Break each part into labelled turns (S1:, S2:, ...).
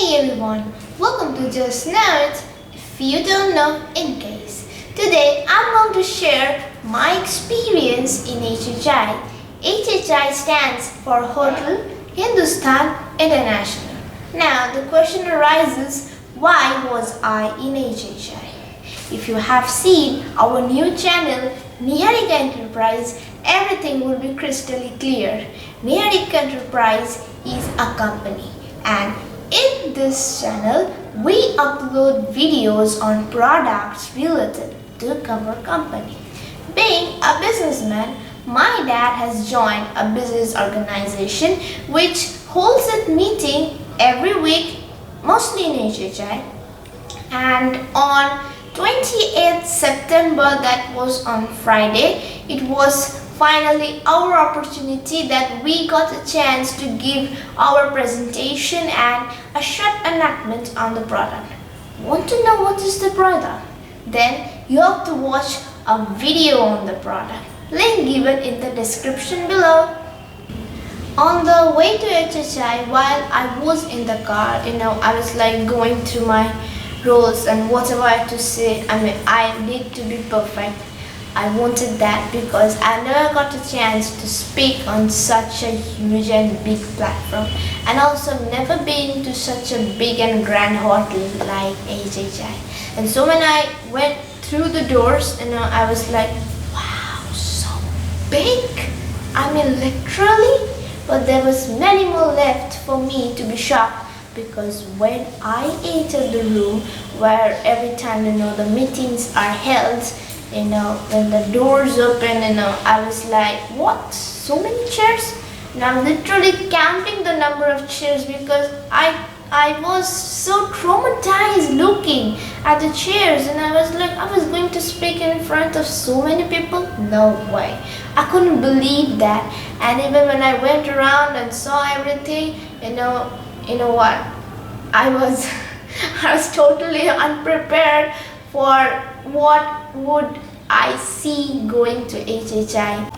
S1: Hey everyone, welcome to Just Know It. If you don't know, in case. Today I'm going to share my experience in HHI. HHI stands for Hotel Hindustan International. Now the question arises, why was I in HHI? If you have seen our new channel, Niharika Enterprise, everything will be crystal clear. Niharika Enterprise is a company, and in this channel, we upload videos on products related to our company. Being a businessman, my dad has joined a business organization which holds a meeting every week, mostly in HHI. And on 28th September, that was on Friday, it was finally our opportunity that we got a chance to give our presentation and a short enactment on the product. Want to know what is the product? Then you have to watch a video on the product. Link given in the description below. On the way to HHI, while I was in the car, I was like going through my roles and whatever I had to say. I need to be perfect. I wanted that because I never got a chance to speak on such a huge and big platform, and also never been to such a big and grand hotel like HHI. And so when I went through the doors, I was like, wow, so big. Literally, but there was many more left for me to be shocked, because when I entered the room where every time the meetings are held, when the doors open, I was like, what? So many chairs? And I'm literally counting the number of chairs because I was so traumatized looking at the chairs, and I was like, I was going to speak in front of so many people? No way. I couldn't believe that. And even when I went around and saw everything, you know what? I was totally unprepared for what would I see going to HHI.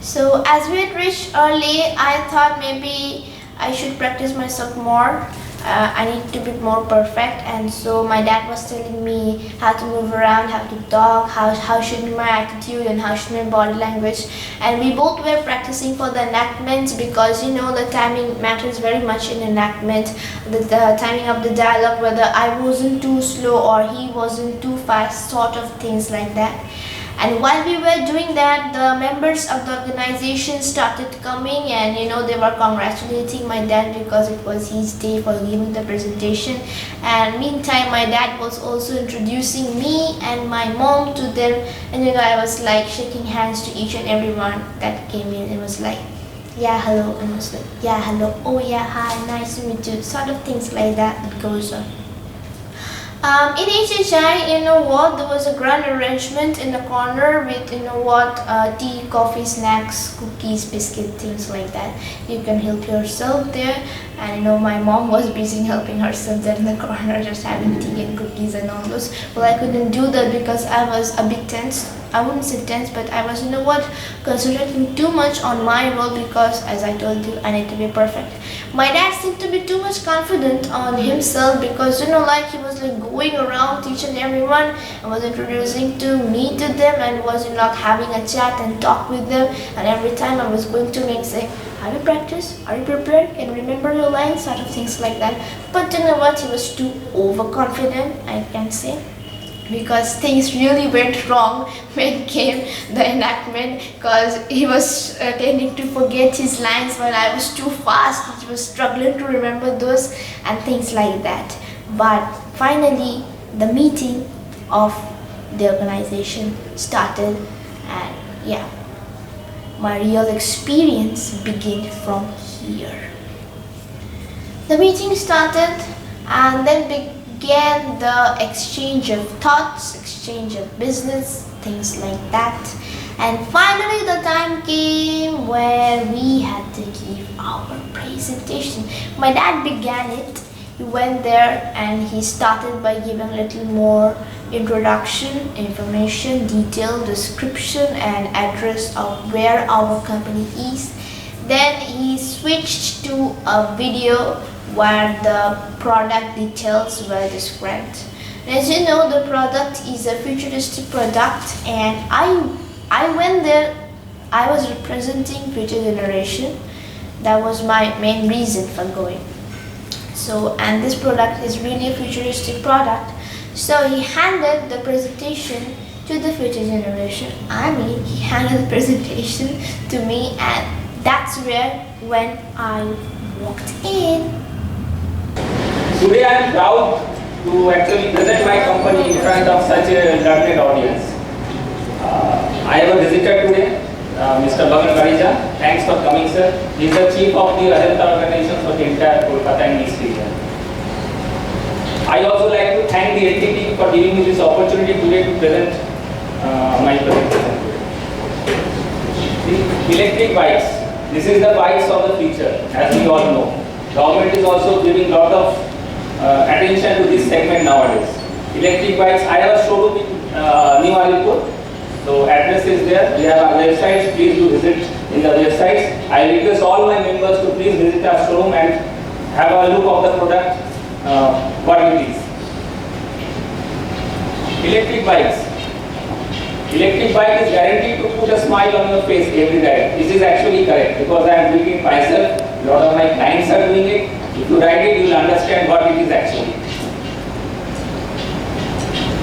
S1: So as we had reached early, I thought maybe I should practice myself more. I need to be more perfect, and so my dad was telling me how to move around, how to talk, how should be my attitude and how should my body language. And we both were practicing for the enactments, because the timing matters very much in enactment. The timing of the dialogue, whether I wasn't too slow or he wasn't too fast, sort of things like that. And while we were doing that, the members of the organization started coming, and they were congratulating my dad because it was his day for giving the presentation. And meantime, my dad was also introducing me and my mom to them, and I was like shaking hands to each and everyone that came in. It was like, yeah, hello, and I was like, yeah, hello, oh yeah, hi, nice to meet you, sort of things like that. It goes on. In HHI, there was a grand arrangement in the corner with, tea, coffee, snacks, cookies, biscuit, things like that. You can help yourself there. And my mom was busy helping herself there in the corner, just having tea and cookies and all those. Well, I couldn't do that because I was a bit tense. I wouldn't say tense, but I was, concentrating too much on my role, because as I told you, I need to be perfect. My dad seemed to be too much confident on himself, because he was going around each and everyone and was introducing to me to them, and was having a chat and talk with them. And every time I was going to make say, have you practiced? Are you prepared? Can you remember your lines? Sort of things like that. But he was too overconfident, I can say, because things really went wrong when came the enactment, because he was tending to forget his lines while I was too fast. He was struggling to remember those and things like that. But finally, the meeting of the organization started, and yeah, my real experience began from here. The meeting started, and then began the exchange of thoughts, exchange of business, things like that. And finally the time came where we had to give our presentation. My dad began it. He went there and he started by giving a little more introduction, information, detailed description and address of where our company is. Then he switched to a video where the product details were described. And as you know, the product is a futuristic product, and I went there. I was representing future generation. That was my main reason for going. So, and this product is really a futuristic product. So he handed the presentation to the future generation. I mean, he handed the presentation to me, and that's where when I walked in.
S2: Today I am proud to actually present my company in front of such a learned audience. I have a visitor today, Mr. Rani. Thanks for coming, sir. He is the chief of the health organization for the entire Kolkata and East region. I also like to thank the LT for giving me this opportunity today to present my presentation today. The electric bikes. This is the bikes of the future, as we all know. Government is also giving lot of attention to this segment nowadays. Electric bikes. I have a showroom in New Alipur. So address is there. We have our websites. Please do visit in the websites. I request all my members to please visit our showroom and have a look of the product. What it is. Electric bikes. Electric bike is guaranteed to put a smile on your face every day. This is actually correct because I am doing it myself. A lot of my clients are doing it. If you ride it, you will understand what it is actually.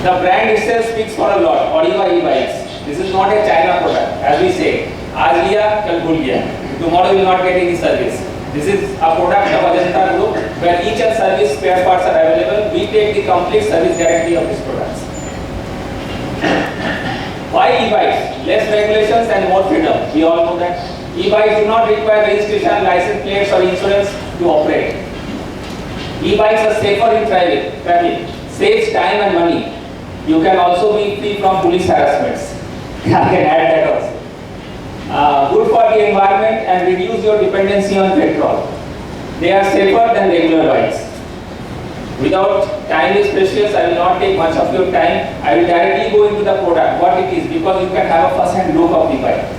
S2: The brand itself speaks for a lot. Oriva e-bikes. This is not a China product. As we say, aaj liya, kal bhul gaya. Tomorrow you will not get any service. This is a product of Ajanta Group where each and service spare parts are available. We take the complete service guarantee of these products. Why e-bikes? Less regulations and more freedom. We all know that. E-bikes do not require registration, license plates or insurance to operate. E-bikes are safer in traffic, saves time and money. You can also be free from police harassments. I can add that also. Good for the environment and reduce your dependency on petrol. They are safer than regular bikes. Without time is precious, I will not take much of your time. I will directly go into the product, what it is, because you can have a first-hand look of the bike.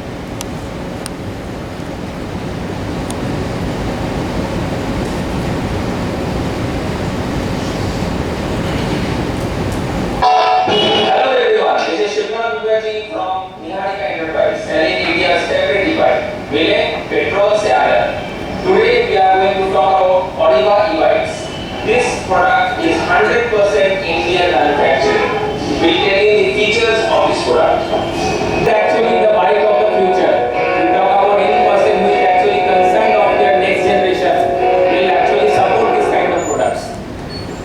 S2: Hello everyone, this is Rani Mukherjee from Enactment selling India's favorite e-bike, Mile Petrol se Aaya. Today we are going to talk about Oriva e-bikes. This product is 100% Indian manufacturing. We will tell you the features of this product. It's actually the bike of the future. We talk about any person who is actually concerned of their next generation will actually support this kind of products.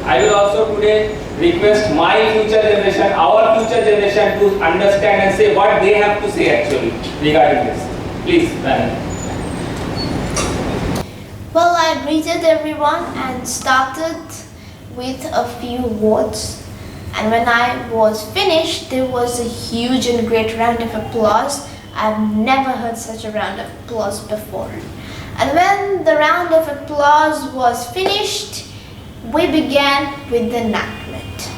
S2: I will also today request my future generation, our future generation to understand and say what they have to say actually regarding this. Please, Rani.
S1: Well, I greeted everyone and started with a few words. And when I was finished, there was a huge and great round of applause. I've never heard such a round of applause before. And when the round of applause was finished, we began with the enactment.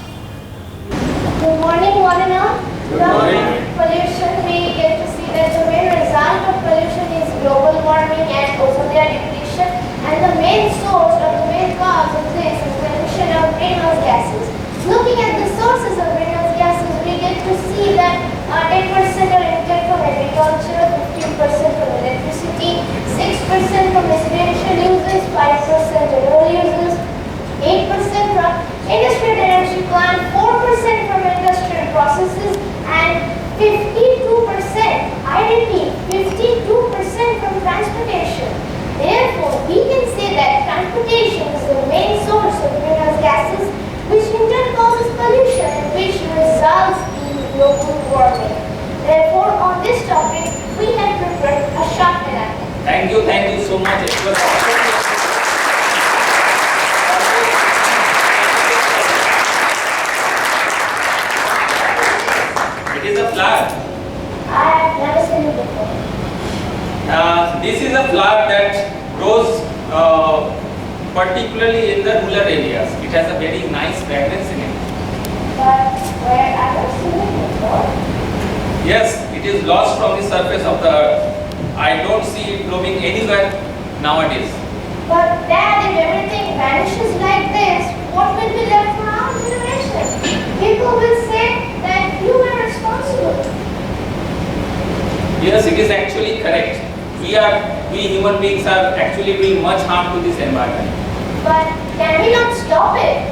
S1: Good morning, one and all.
S2: Good morning.
S1: Pollution, we get to see that the main result of pollution is global warming and ozone layer depletion. And the main source or the main cause of this is the emission of greenhouse gases. Looking at the sources of greenhouse gases, we get to see that 10% are emitted from agriculture, 15% from electricity, 6% from residential uses, 5% rural uses, 8% from industrial energy plant, 4% from industrial processes, and 52%, I repeat, 52% from transportation. Therefore, we can say that transportation is the main source of greenhouse gases, which in turn causes pollution and which results in global warming. Therefore, on this topic, we have prepared a short enactment.
S2: Thank you so much. It was It is a flower.
S1: I have never seen it before.
S2: This is a flower that grows particularly in the rural areas. It has a very nice fragrance in it.
S1: But where I have seen it before?
S2: Yes, it is lost from the surface of the earth. I don't see it blooming anywhere nowadays.
S1: But Dad, if everything vanishes like this, what will be left for our generation? People will say that you were responsible.
S2: Yes, it is actually correct. We human beings are actually doing much harm to this environment.
S1: But can we not stop it?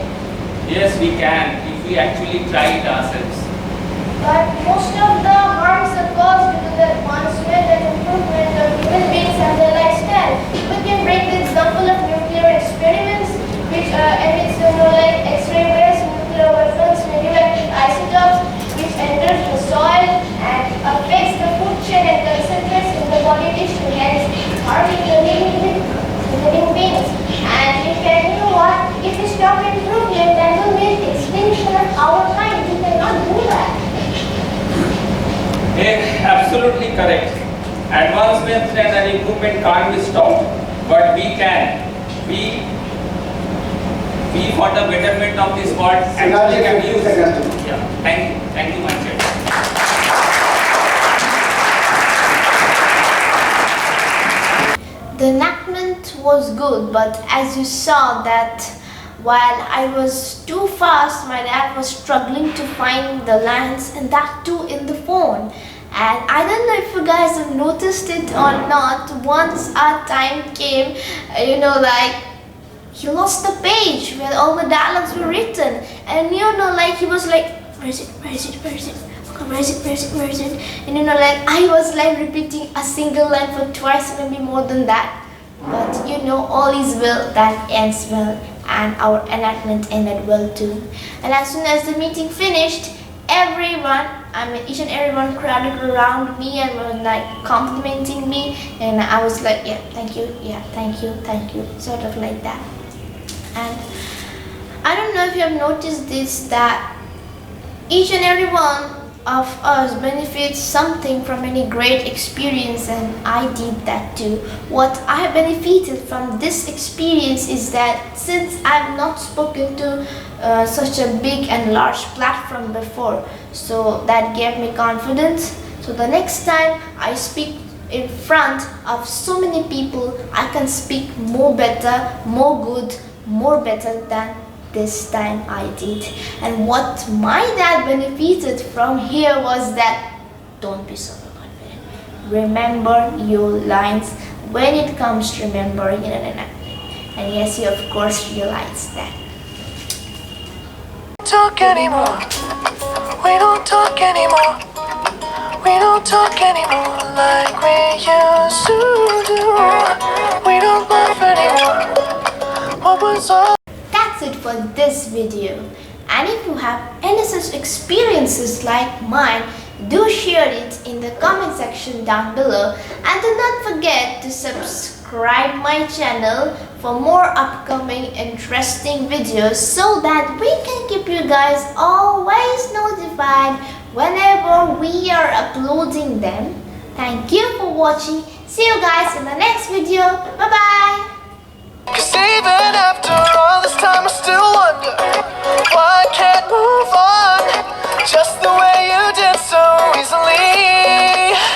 S2: Yes, we can if we actually try it ourselves.
S1: But most of the harms are caused due to the advancement and improvement of human beings and their lifestyle. We can bring the example of nuclear experiments, which emits like X-ray rays, nuclear weapons, radioactive isotopes, which enters the soil and affects the food chain and concentrates in the body tissue, hence harming the living beings. And if you know what, if we stop improvement, then we'll meet the extinction of our kind. We cannot do that.
S2: Absolutely correct. Advancement and improvement can't be stopped, but we can. We for the betterment of this world actually can use. Yeah. Thank you, my chair.
S1: The enactment was good, but as you saw that while I was too fast, my dad was struggling to find the lines, and that too in the phone. And I don't know if you guys have noticed it or not, once our time came, like he lost the page where all the dialogues were written. And like he was like, where is it? Okay, where is it? And like I was like repeating a single line for twice, maybe more than that. But all is well that ends well, and our enactment ended well too. And as soon as the meeting finished, each and everyone crowded around me and were like complimenting me, and I was like, yeah, thank you, sort of like that. And I don't know if you have noticed this, that each and every one of us benefits something from any great experience, and I did that too. What I have benefited from this experience is that since I've not spoken to such a big and large platform before, so that gave me confidence. So the next time I speak in front of so many people, I can speak more better, more good, more better than this time I did. And what my dad benefited from here was that don't be so confident. Remember your lines when it comes to remembering in an enactment. And yes, you of course realize that.
S3: Talk anymore. We don't talk anymore. We don't talk anymore like we used to do. We don't laugh anymore. What was all?
S1: That's it for this video. And if you have any such experiences like mine, do share it in the comment section down below, and do not forget to subscribe my channel for more upcoming interesting videos, so that we can keep you guys always notified whenever we are uploading them. Thank you for watching. See you guys in the next video. Bye bye.